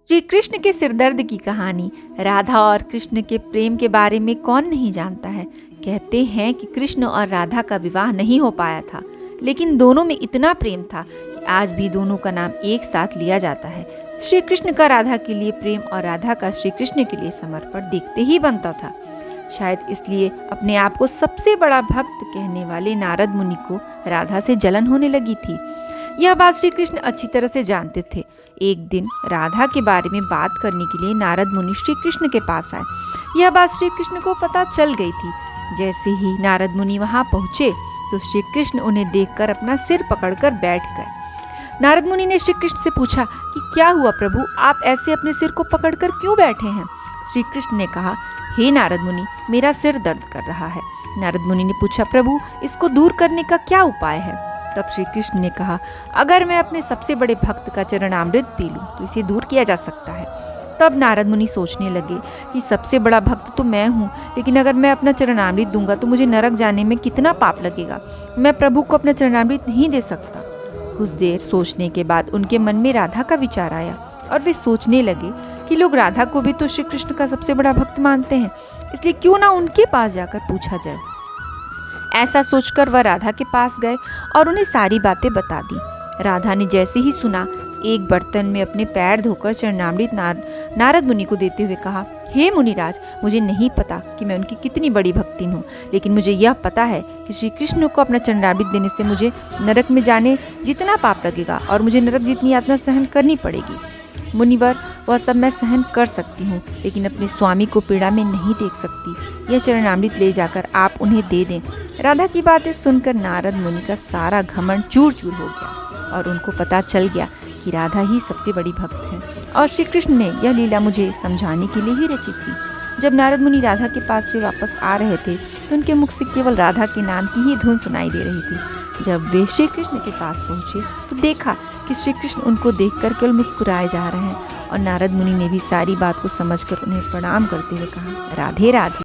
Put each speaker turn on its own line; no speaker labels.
श्री कृष्ण के सिरदर्द की कहानी। राधा और कृष्ण के प्रेम के बारे में कौन नहीं जानता है। कहते हैं कि कृष्ण और राधा का विवाह नहीं हो पाया था, लेकिन दोनों में इतना प्रेम था कि आज भी दोनों का नाम एक साथ लिया जाता है। श्री कृष्ण का राधा के लिए प्रेम और राधा का श्री कृष्ण के लिए समर्पण देखते ही बनता था। शायद इसलिए अपने आप को सबसे बड़ा भक्त कहने वाले नारद मुनि को राधा से जलन होने लगी थी। यह बात श्री कृष्ण अच्छी तरह से जानते थे। एक दिन राधा के बारे में बात करने के लिए नारद मुनि श्री कृष्ण के पास आए। यह बात श्री कृष्ण को पता चल गई थी। जैसे ही नारद मुनि वहां पहुंचे तो श्री कृष्ण उन्हें देखकर अपना सिर पकड़कर बैठ गए। नारद मुनि ने श्री कृष्ण से पूछा कि क्या हुआ प्रभु, आप ऐसे अपने सिर को पकड़कर क्यों बैठे हैं। श्री कृष्ण ने कहा, हे नारद मुनि, मेरा सिर दर्द कर रहा है। नारद मुनि ने पूछा, प्रभु इसको दूर करने का क्या उपाय है। तब श्री कृष्ण ने कहा, अगर मैं अपने सबसे बड़े भक्त का चरणामृत पी लूं तो इसे दूर किया जा सकता है। तब नारद मुनि सोचने लगे कि सबसे बड़ा भक्त तो मैं हूँ, लेकिन अगर मैं अपना चरणामृत दूंगा तो मुझे नरक जाने में कितना पाप लगेगा। मैं प्रभु को अपना चरणामृत नहीं दे सकता। कुछ देर सोचने के बाद उनके मन में राधा का विचार आया और वे सोचने लगे कि लोग राधा को भी तो श्री कृष्ण का सबसे बड़ा भक्त मानते हैं, इसलिए क्यों ना उनके पास जाकर पूछा जाए। ऐसा सोचकर वह राधा के पास गए और उन्हें सारी बातें बता दी। राधा ने जैसे ही सुना, एक बर्तन में अपने पैर धोकर चरणामृत नारद मुनि को देते हुए कहा, हे मुनिराज, मुझे नहीं पता कि मैं उनकी कितनी बड़ी भक्तिन हूँ, लेकिन मुझे यह पता है कि श्री कृष्ण को अपना चरणामृत देने से मुझे नरक में जाने जितना पाप लगेगा और मुझे नरक जितनी यातना सहन करनी पड़ेगी। मुनिवर, वह सब मैं सहन कर सकती हूँ, लेकिन अपने स्वामी को पीड़ा में नहीं देख सकती। यह चरणामृत ले जाकर आप उन्हें दे दें। राधा की बातें सुनकर नारद मुनि का सारा घमंड चूर चूर हो गया और उनको पता चल गया कि राधा ही सबसे बड़ी भक्त है और श्री कृष्ण ने यह लीला मुझे समझाने के लिए ही रची थी। जब नारद मुनि राधा के पास से वापस आ रहे थे तो उनके मुख से केवल राधा के नाम की ही धुन सुनाई दे रही थी। जब वे श्री कृष्ण के पास पहुँचे तो देखा कि श्री कृष्ण उनको देखकर केवल मुस्कुराए जा रहे हैं और नारद मुनि ने भी सारी बात को समझकर उन्हें प्रणाम करते हुए कहा, राधे राधे।